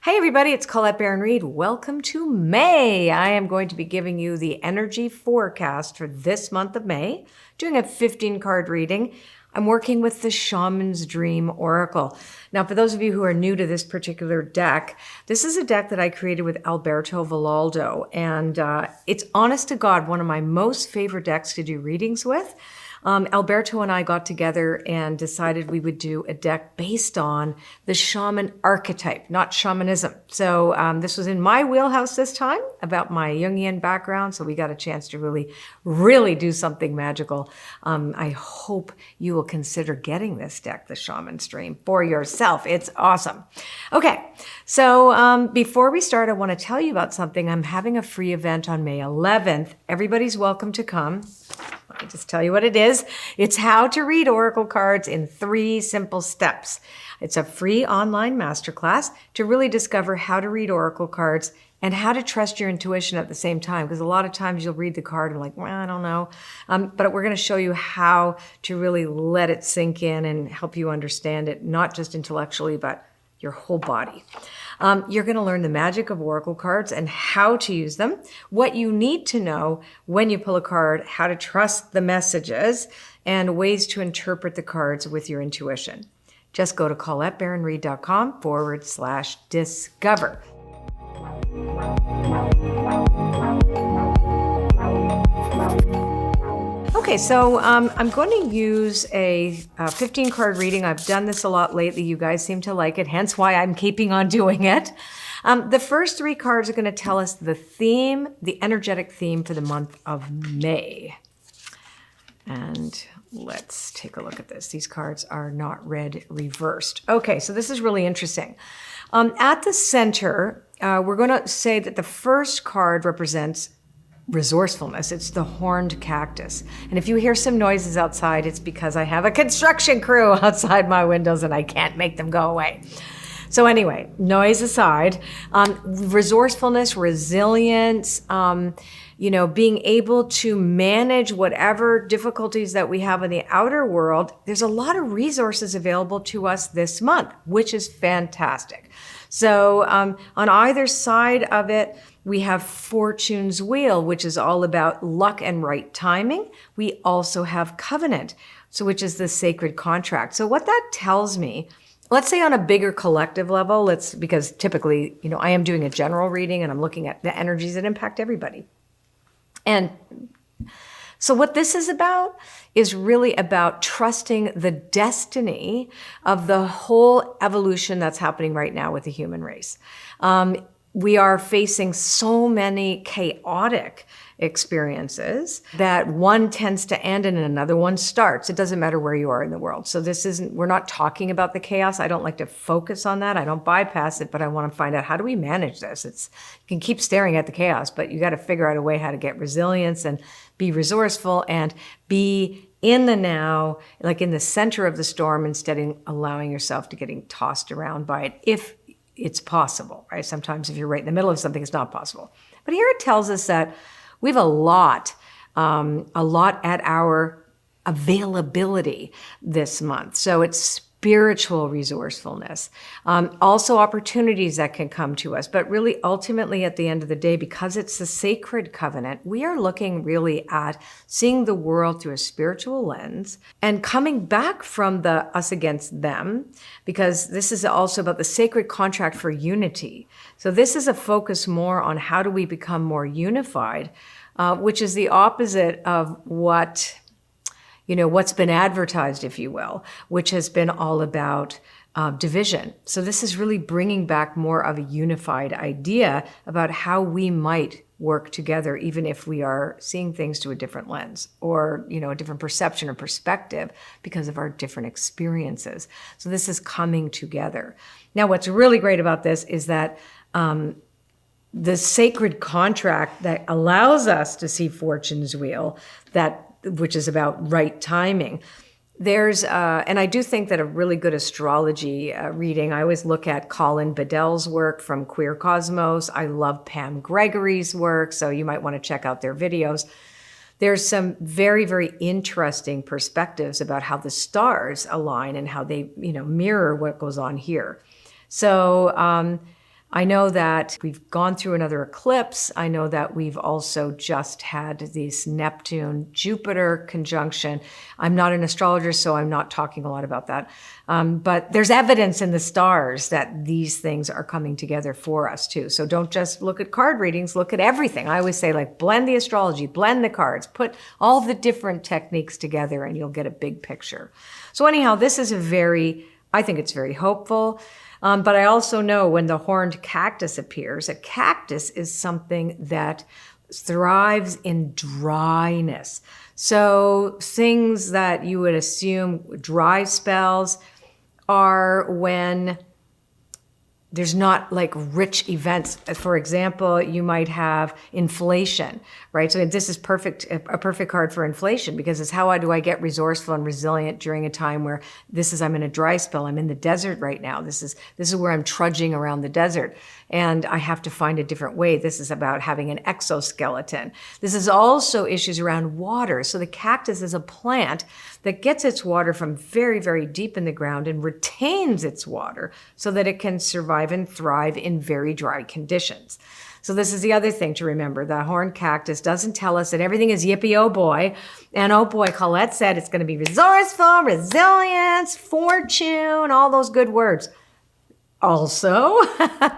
Hey everybody, it's Colette Baron-Reid. Welcome to May. I am going to be giving you the energy forecast for this month of May, doing a 15-card reading. I'm working with the Shaman's Dream Oracle. Now, for those of you who are new to this particular deck, this is a deck that I created with Alberto Vallaldo, and it's honest to God, one of my most favorite decks to do readings with. Alberto and I got together and decided we would do a deck based on the shaman archetype, not shamanism. So this was in my wheelhouse this time, about my Jungian background. So we got a chance to really do something magical. I hope you will consider getting this deck, the Shaman's Dream, for yourself. It's awesome. Okay, so before we start, I want to tell you about something. I'm having a free event on May 11th. Everybody's welcome to come. Let me just tell you what it is. It's how to read oracle cards in 3 simple steps. It's a free online masterclass to really discover how to read oracle cards and how to trust your intuition at the same time. Because a lot of times you'll read the card and like, well, I don't know. But we're going to show you how to really let it sink in and help you understand it, not just intellectually, but your whole body. You're going to learn the magic of oracle cards and how to use them, what you need to know when you pull a card, how to trust the messages, and ways to interpret the cards with your intuition. Just go to ColetteBaron-Reid.com/discover. Okay, so I'm going to use a 15-card reading. I've done this a lot lately. You guys seem to like it, hence why I'm keeping on doing it. The first 3 cards are going to tell us the theme, the energetic theme for the month of May. And let's take a look at this. These cards are not read reversed. Okay, so this is really interesting. At the center, we're going to say that the first card represents resourcefulness. It's the horned cactus. And if you hear some noises outside, it's because I have a construction crew outside my windows and I can't make them go away. So anyway, noise aside, resourcefulness, resilience, being able to manage whatever difficulties that we have in the outer world. There's a lot of resources available to us this month, which is fantastic. So on either side of it, we have Fortune's Wheel, which is all about luck and right timing. We also have Covenant, which is the sacred contract. So what that tells me, let's say on a bigger collective level, because typically, I am doing a general reading and I'm looking at the energies that impact everybody. And so what this is about is really about trusting the destiny of the whole evolution that's happening right now with the human race. We are facing so many chaotic experiences that one tends to end and another one starts. It doesn't matter where you are in the world. So we're not talking about the chaos. I don't like to focus on that. I don't bypass it, but I want to find out, how do we manage this? You can keep staring at the chaos, but you got to figure out a way how to get resilience and be resourceful and be in the now, like in the center of the storm, instead of allowing yourself to getting tossed around by it, if it's possible, right? Sometimes if you're right in the middle of something, it's not possible. But here it tells us that we have a lot at our availability this month. So it's spiritual resourcefulness, also opportunities that can come to us. But really, ultimately, at the end of the day, because it's the sacred covenant, we are looking really at seeing the world through a spiritual lens and coming back from the us against them, because this is also about the sacred contract for unity. So this is a focus more on how do we become more unified, which is the opposite of what's been advertised, if you will, which has been all about division. So this is really bringing back more of a unified idea about how we might work together, even if we are seeing things through a different lens or, a different perception or perspective because of our different experiences. So this is coming together. Now, what's really great about this is that the sacred contract that allows us to see Fortune's Wheel, which is about right timing. And I do think that a really good astrology reading, I always look at Colin Bedell's work from Queer Cosmos. I love Pam Gregory's work, so you might want to check out their videos. There's some very, very interesting perspectives about how the stars align and how they, mirror what goes on here. So I know that we've gone through another eclipse. I know that we've also just had this Neptune-Jupiter conjunction. I'm not an astrologer, so I'm not talking a lot about that. But there's evidence in the stars that these things are coming together for us too. So don't just look at card readings, look at everything. I always say, like, blend the astrology, blend the cards, put all the different techniques together and you'll get a big picture. So anyhow, this is I think it's very hopeful. But I also know when the horned cactus appears, a cactus is something that thrives in dryness. So things that you would assume dry spells are when there's not like rich events. For example, you might have inflation, right? So this is a perfect card for inflation, because it's how do I get resourceful and resilient during a time where I'm in a dry spell. I'm in the desert right now. This is where I'm trudging around the desert and I have to find a different way. This is about having an exoskeleton. This is also issues around water. So the cactus is a plant that gets its water from very, very deep in the ground and retains its water so that it can survive and thrive in very dry conditions. So this is the other thing to remember. The horned cactus doesn't tell us that everything is yippee, oh boy. And oh boy, Colette said it's going to be resourceful, resilience, fortune, all those good words. Also,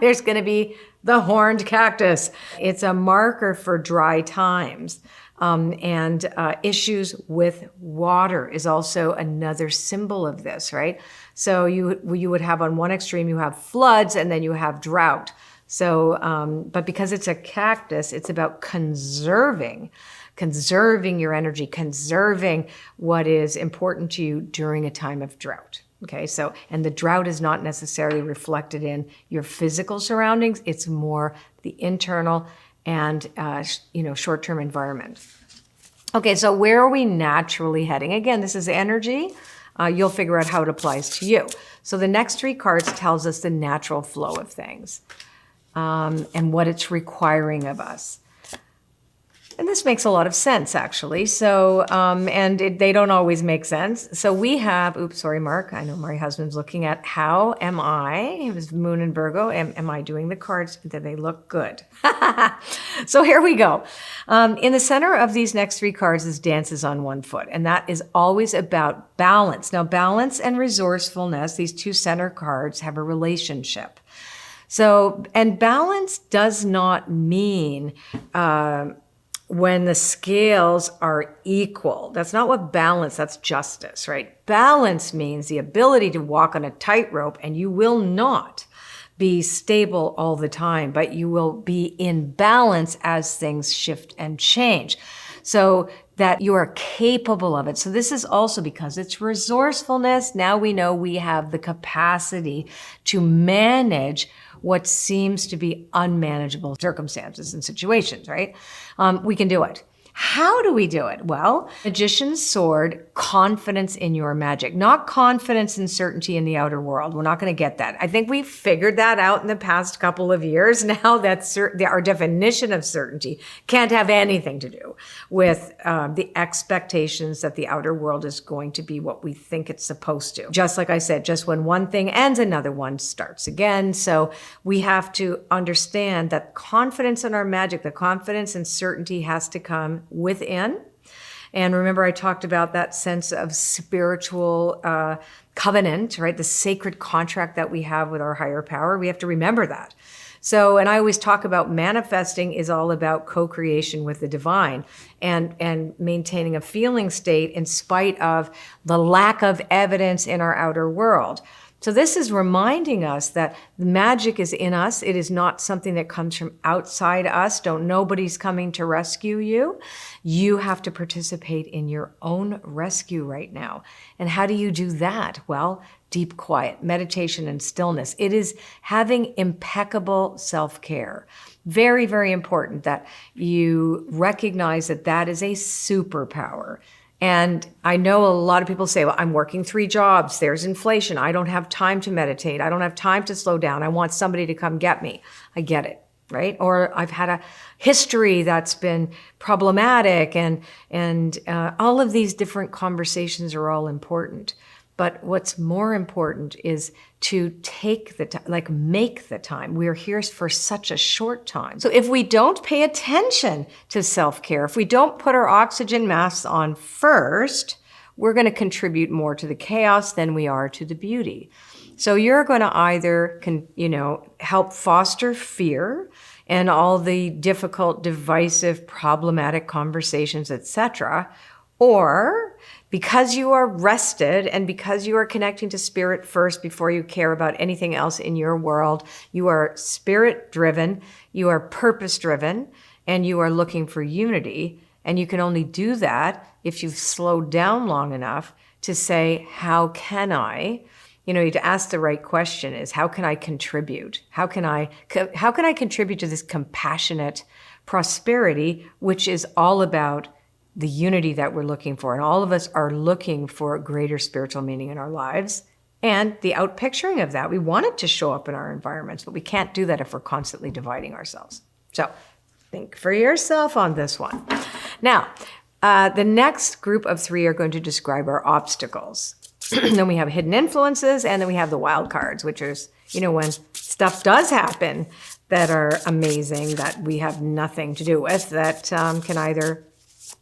there's going to be the horned cactus. It's a marker for dry times. And issues with water is also another symbol of this, right? So you would have on one extreme, you have floods and then you have drought. So, but because it's a cactus, it's about conserving your energy, conserving what is important to you during a time of drought. Okay, so, and the drought is not necessarily reflected in your physical surroundings. It's more the internal and, short-term environment. Okay, so where are we naturally heading? Again, this is energy. You'll figure out how it applies to you. So the next three cards tells us the natural flow of things and what it's requiring of us. And this makes a lot of sense, actually. So, they don't always make sense. So we have, oops, sorry, Mark. I know my husband's looking at how am I, it was Moon and Virgo, am I doing the cards? Do they look good? So here we go. In the center of these next three cards is dances on one foot. And that is always about balance. Now, balance and resourcefulness, these two center cards have a relationship. So, and balance does not mean, when the scales are equal. That's not what balance, that's justice, right? Balance means the ability to walk on a tightrope, and you will not be stable all the time, but you will be in balance as things shift and change. So that you are capable of it. So this is also because it's resourcefulness. Now we know we have the capacity to manage what seems to be unmanageable circumstances and situations, right? We can do it. How do we do it? Well, Magician's Sword, confidence in your magic, not confidence and certainty in the outer world. We're not going to get that. I think we've figured that out in the past couple of years now, that our definition of certainty can't have anything to do with the expectations that the outer world is going to be what we think it's supposed to. Just like I said, just when one thing ends, another one starts again. So we have to understand that confidence in our magic, the confidence and certainty has to come within. And remember, I talked about that sense of spiritual covenant, right? The sacred contract that we have with our higher power. We have to remember that. So, and I always talk about manifesting is all about co-creation with the divine and maintaining a feeling state in spite of the lack of evidence in our outer world. So this is reminding us that the magic is in us. It is not something that comes from outside us. Nobody's coming to rescue you. You have to participate in your own rescue right now. And how do you do that? Well, deep quiet, meditation and stillness. It is having impeccable self-care. Very, very important that you recognize that that is a superpower. And I know a lot of people say, well, I'm working 3 jobs. There's inflation. I don't have time to meditate. I don't have time to slow down. I want somebody to come get me. I get it, right? Or I've had a history that's been problematic, and all of these different conversations are all important. But what's more important is to take the time, like make the time. We're here for such a short time. So if we don't pay attention to self-care, if we don't put our oxygen masks on first, we're going to contribute more to the chaos than we are to the beauty. So you're going to either, help foster fear and all the difficult, divisive, problematic conversations, etc., or because you are rested and because you are connecting to spirit first before you care about anything else in your world, you are spirit-driven, you are purpose-driven, and you are looking for unity. And you can only do that if you've slowed down long enough to say, how can I? To ask the right question is, how can I contribute? How can I contribute to this compassionate prosperity, which is all about the unity that we're looking for. And all of us are looking for greater spiritual meaning in our lives and the outpicturing of that. We want it to show up in our environments, but we can't do that if we're constantly dividing ourselves. So think for yourself on this one. Now, the next group of 3 are going to describe our obstacles. Then we have hidden influences, and then we have the wild cards, which is, when stuff does happen that are amazing, that we have nothing to do with, that can either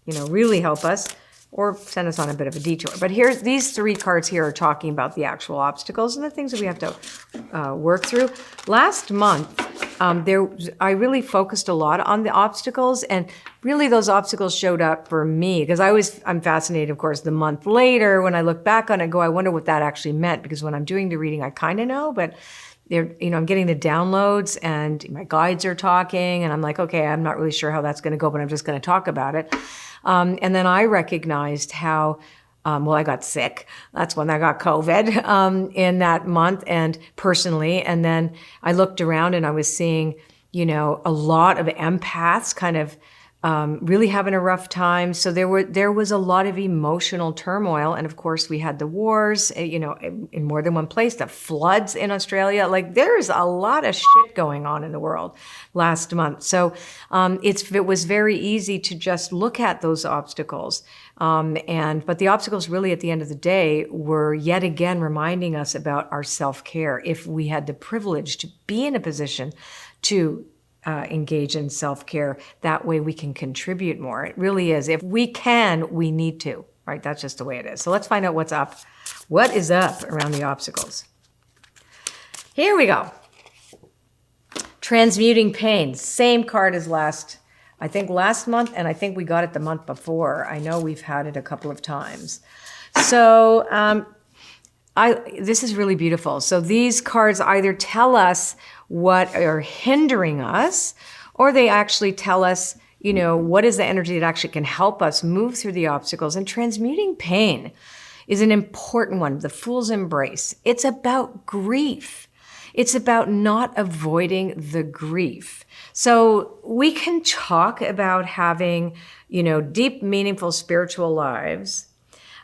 really help us or send us on a bit of a detour. But here, these 3 cards here are talking about the actual obstacles and the things that we have to work through. Last month, I really focused a lot on the obstacles, and really those obstacles showed up for me because I'm fascinated, of course, the month later when I look back on it, I wonder what that actually meant, because when I'm doing the reading, I kind of know, but I'm getting the downloads and my guides are talking and I'm like, okay, I'm not really sure how that's going to go, but I'm just going to talk about it. And then I recognized how, I got sick. That's when I got COVID in that month and personally. And then I looked around and I was seeing, a lot of empaths kind of really having a rough time. So there was a lot of emotional turmoil. And of course we had the wars, in more than one place, the floods in Australia. Like there's a lot of shit going on in the world last month. So it was very easy to just look at those obstacles. But the obstacles really at the end of the day were yet again reminding us about our self-care. If we had the privilege to be in a position to engage in self-care, that way we can contribute more. It really is. If we can, we need to, right? That's just the way it is. So let's find out what's up. What is up around the obstacles? Here we go. Transmuting pain. Same card as last month, and I think we got it the month before. I know we've had it a couple of times. So this is really beautiful. So these cards either tell us what are hindering us, or they actually tell us, what is the energy that actually can help us move through the obstacles. And transmuting pain is an important one, the Fool's Embrace. It's about grief. It's about not avoiding the grief. So we can talk about having, deep, meaningful spiritual lives,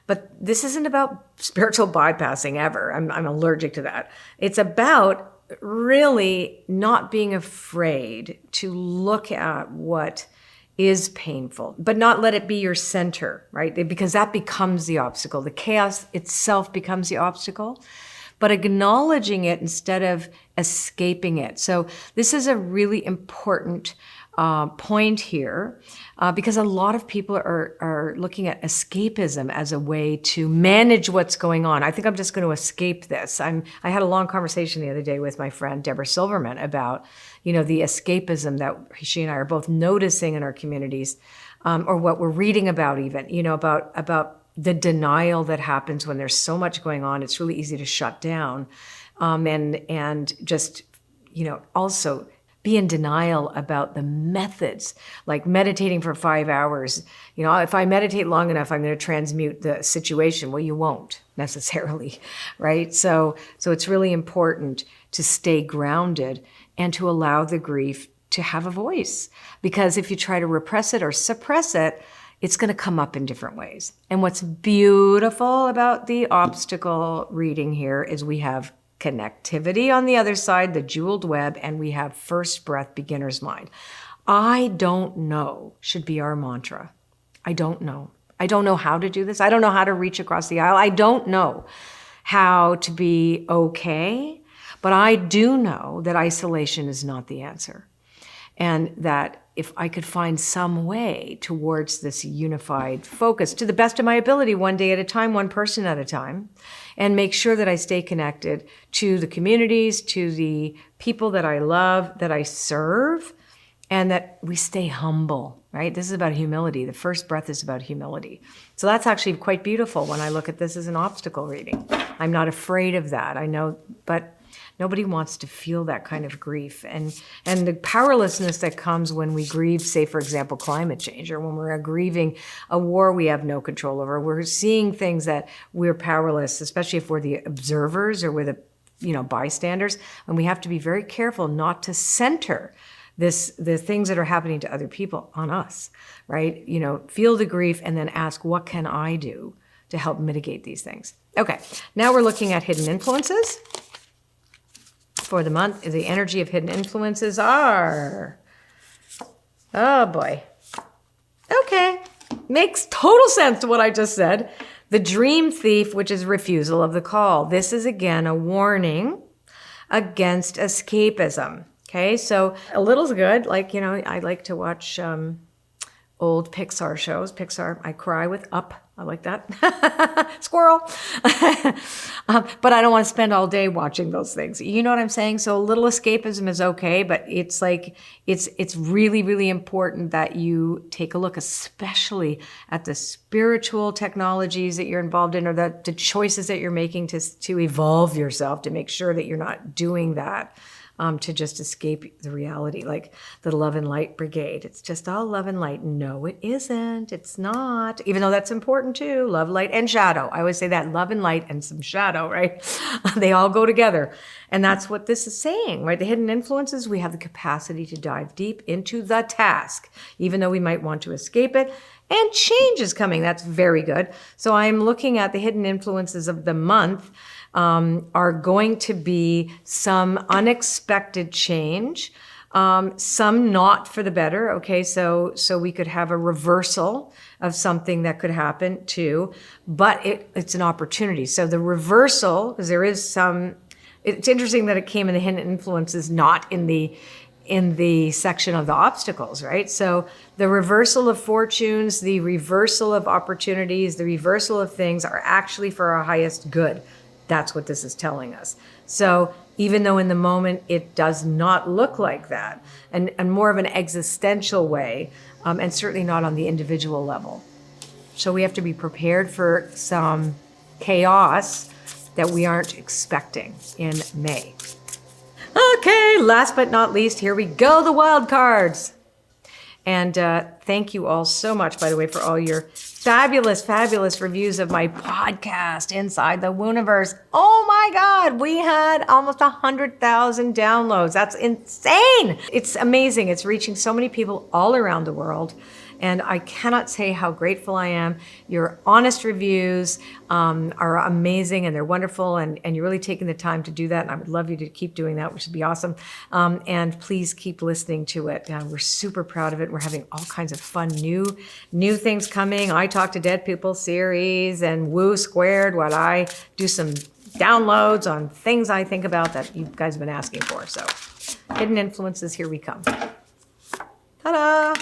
but this isn't about spiritual bypassing ever. I'm allergic to that. It's about really not being afraid to look at what is painful, but not let it be your center, right? Because that becomes the obstacle. The chaos itself becomes the obstacle, but acknowledging it instead of escaping it. So this is a really important point here because a lot of people are looking at escapism as a way to manage what's going on. I think I'm just going to escape this. I had a long conversation the other day with my friend Deborah Silverman about, the escapism that she and I are both noticing in our communities, or what we're reading about even, about the denial that happens when there's so much going on. It's really easy to shut down and just, also be in denial about the methods, like meditating for 5 hours. If I meditate long enough, I'm going to transmute the situation. Well, you won't necessarily, right? So it's really important to stay grounded and to allow the grief to have a voice. Because if you try to repress it or suppress it, it's going to come up in different ways. And what's beautiful about the obstacle reading here is we have connectivity on the other side, the jeweled web, and we have first breath, beginner's mind. I don't know should be our mantra. I don't know. I don't know how to do this. I don't know how to reach across the aisle. I don't know. how to be okay, but I do know that isolation is not the answer. And that if I could find some way towards this unified focus, to the best of my ability, one day at a time, one person at a time, and make sure that I stay connected to the communities, to the people that I love, that I serve, and that we stay humble, right? This is about humility. The first breath is about humility. So that's actually quite beautiful when I look at this as an obstacle reading. I'm not afraid of that, I know, but nobody wants to feel that kind of grief. And the powerlessness that comes when we grieve, say, for example, climate change, or when we're grieving a war we have no control over. We're seeing things that we're powerless, especially if we're the observers or we're the bystanders. And we have to be very careful not to center the things that are happening to other people on us, right? Feel the grief and then ask, what can I do to help mitigate these things? Okay, now we're looking at hidden influences. For the month, the energy of hidden influences are, oh boy. Okay, makes total sense to what I just said. The dream thief, which is refusal of the call. This is again a warning against escapism. Okay, so a little's good. I like to watch old Pixar shows. Pixar, I cry with Up. I like that. Squirrel. But I don't want to spend all day watching those things. You know what I'm saying? So a little escapism is okay, but it's really, really important that you take a look, especially at the spiritual technologies that you're involved in, or the choices that you're making to evolve yourself, to make sure that you're not doing that. To just escape the reality, like the Love and Light Brigade. It's just all love and light. No, it isn't. It's not. Even though that's important too. Love, light, and shadow. I always say that, love and light and some shadow, right? They all go together. And that's what this is saying, right? The hidden influences, we have the capacity to dive deep into the task, even though we might want to escape it. And change is coming. That's very good. So I'm looking at the hidden influences of the month. Are going to be some unexpected change, some not for the better. Okay, so we could have a reversal of something that could happen too, but it's an opportunity. So the reversal, because there is some, it's interesting that it came in the hidden influences, not in the section of the obstacles, right? So the reversal of fortunes, the reversal of opportunities, the reversal of things are actually for our highest good. That's what this is telling us. So even though in the moment it does not look like that, and more of an existential way, and certainly not on the individual level. So we have to be prepared for some chaos that we aren't expecting in May. Okay, last but not least, here we go, the wild cards. And thank you all so much, by the way, for all your fabulous, fabulous reviews of my podcast, Inside the Wooniverse. Oh my God, we had almost 100,000 downloads. That's insane. It's amazing. It's reaching so many people all around the world. And I cannot say how grateful I am. Your honest reviews are amazing and they're wonderful, and you're really taking the time to do that. And I would love you to keep doing that, which would be awesome. And please keep listening to it. We're super proud of it. We're having all kinds of fun new things coming. I Talk to Dead People series and Woo Squared, while I do some downloads on things I think about that you guys have been asking for. So hidden influences, here we come. Ta-da!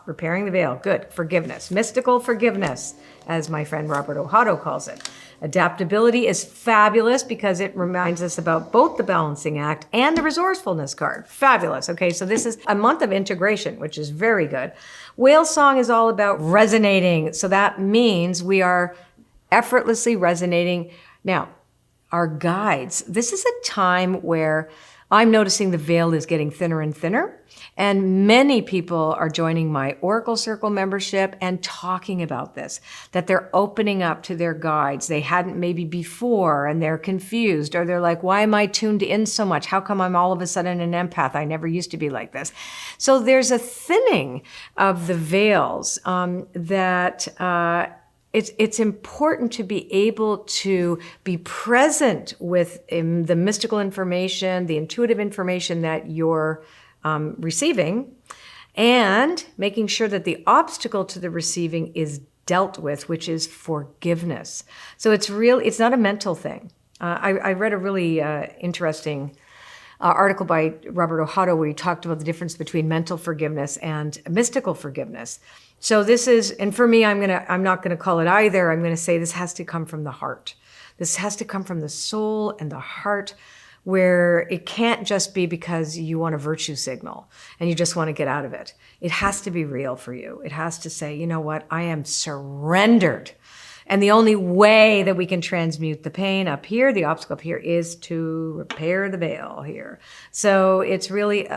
Repairing the veil. Good. Forgiveness. Mystical forgiveness, as my friend Robert Ohado calls it. Adaptability is fabulous because it reminds us about both the balancing act and the resourcefulness card. Fabulous. Okay, so this is a month of integration, which is very good. Whale Song is all about resonating. So that means we are effortlessly resonating. Now, our guides, this is a time where I'm noticing the veil is getting thinner and thinner, and many people are joining my Oracle Circle membership and talking about this, that they're opening up to their guides. They hadn't maybe before, and they're confused, or they're like, why am I tuned in so much? How come I'm all of a sudden an empath? I never used to be like this. So there's a thinning of the veils It's important to be able to be present with the mystical information, the intuitive information that you're receiving, and making sure that the obstacle to the receiving is dealt with, which is forgiveness. So it's not a mental thing. I read a really interesting article by Robert Ohado where he talked about the difference between mental forgiveness and mystical forgiveness. So this is, and for me, I'm not gonna call it either. I'm gonna say this has to come from the heart. This has to come from the soul and the heart, where it can't just be because you want a virtue signal and you just want to get out of it. It has to be real for you. It has to say, you know what, I am surrendered. And the only way that we can transmute the pain up here, the obstacle up here, is to repair the veil here. So it's really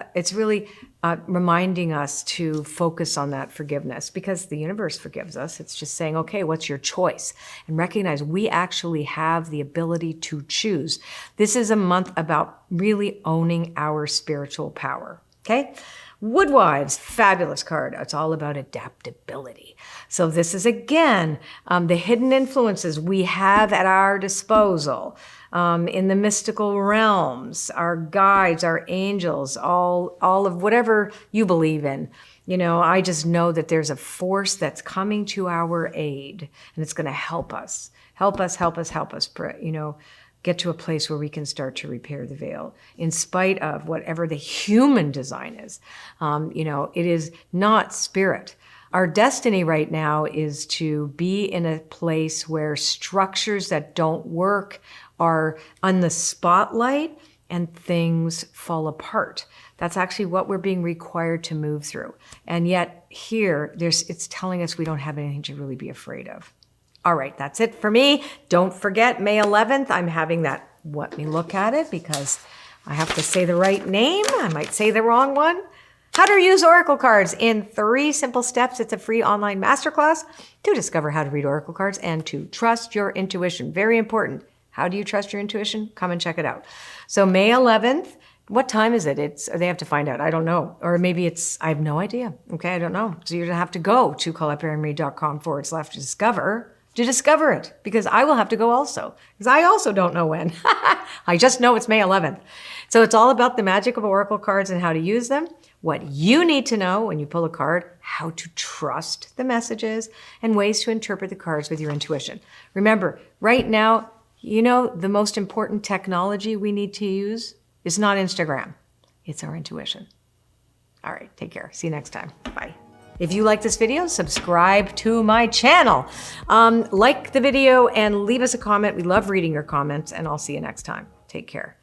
reminding us to focus on that forgiveness, because the universe forgives us. It's just saying, okay, what's your choice? And recognize we actually have the ability to choose. This is a month about really owning our spiritual power, okay? Woodwives, fabulous card. It's all about adaptability. So this is, again, the hidden influences we have at our disposal in the mystical realms, our guides, our angels, all of whatever you believe in. You know, I just know that there's a force that's coming to our aid, and it's going to help us, you know, get to a place where we can start to repair the veil in spite of whatever the human design is. You know, it is not spirit. Our destiny right now is to be in a place where structures that don't work are on the spotlight and things fall apart. That's actually what we're being required to move through. And yet here, it's telling us we don't have anything to really be afraid of. All right, that's it for me. Don't forget, May 11th, I'm having that, let me look at it because I have to say the right name. I might say the wrong one. How to use Oracle cards in 3 simple steps. It's a free online masterclass to discover how to read Oracle cards and to trust your intuition. Very important. How do you trust your intuition? Come and check it out. So May 11th, what time is it? They have to find out. I don't know. Or maybe I have no idea. Okay, I don't know. So you're gonna have to go to ColetteBaron-Reid.com/discover to discover it, because I will have to go also, because I also don't know when. I just know it's May 11th. So it's all about the magic of Oracle cards and how to use them, what you need to know when you pull a card, how to trust the messages, and ways to interpret the cards with your intuition. Remember, right now, you know, the most important technology we need to use is not Instagram. It's our intuition. All right, take care. See you next time. Bye. If you like this video, subscribe to my channel. Like the video and leave us a comment. We love reading your comments, and I'll see you next time. Take care.